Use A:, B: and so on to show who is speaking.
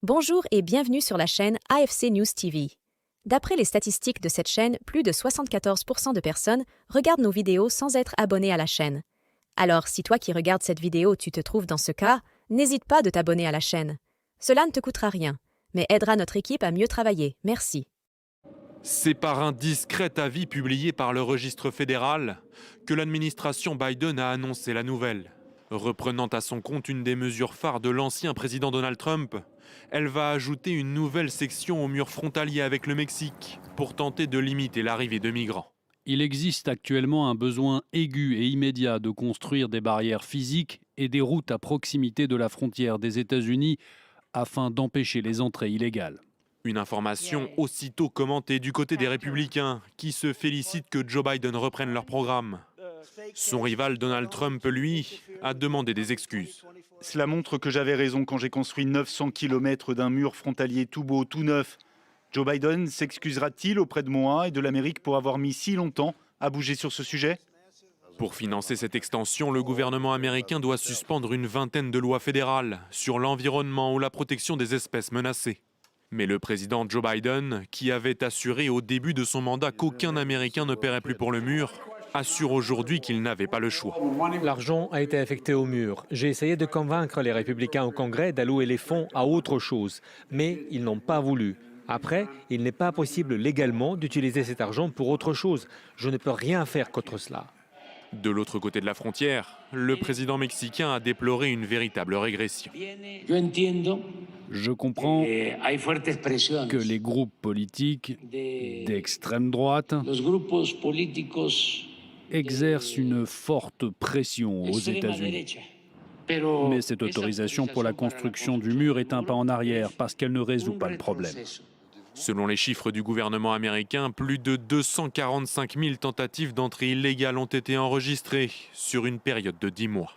A: Bonjour et bienvenue sur la chaîne AFC News TV. D'après les statistiques de cette chaîne, plus de 74% de personnes regardent nos vidéos sans être abonnées à la chaîne. Alors, si toi qui regardes cette vidéo, tu te trouves dans ce cas, n'hésite pas de t'abonner à la chaîne. Cela ne te coûtera rien, mais aidera notre équipe à mieux travailler. Merci.
B: C'est par un discret avis publié par le registre fédéral que l'administration Biden a annoncé la nouvelle. Reprenant à son compte une des mesures phares de l'ancien président Donald Trump, elle va ajouter une nouvelle section au mur frontalier avec le Mexique pour tenter de limiter l'arrivée de migrants.
C: Il existe actuellement un besoin aigu et immédiat de construire des barrières physiques et des routes à proximité de la frontière des États-Unis afin d'empêcher les entrées illégales.
B: Une information aussitôt commentée du côté des républicains qui se félicitent que Joe Biden reprenne leur programme. Son rival Donald Trump, lui, a demandé des excuses.
D: Cela montre que j'avais raison quand j'ai construit 900 km d'un mur frontalier tout beau, tout neuf. Joe Biden s'excusera-t-il auprès de moi et de l'Amérique pour avoir mis si longtemps à bouger sur ce sujet ?
B: Pour financer cette extension, le gouvernement américain doit suspendre une vingtaine de lois fédérales sur l'environnement ou la protection des espèces menacées. Mais le président Joe Biden, qui avait assuré au début de son mandat qu'aucun Américain ne paierait plus pour le mur, assure aujourd'hui qu'il n'avait pas le choix.
E: L'argent a été affecté au mur. J'ai essayé de convaincre les républicains au Congrès d'allouer les fonds à autre chose, mais ils n'ont pas voulu. Après, il n'est pas possible légalement d'utiliser cet argent pour autre chose. Je ne peux rien faire contre cela.
B: De l'autre côté de la frontière, le président mexicain a déploré une véritable régression.
C: Je comprends que les groupes politiques d'extrême droite exercent une forte pression aux États-Unis. Mais cette autorisation pour la construction du mur est un pas en arrière parce qu'elle ne résout pas le problème.
B: Selon les chiffres du gouvernement américain, plus de 245 000 tentatives d'entrée illégale ont été enregistrées sur une période de 10 mois.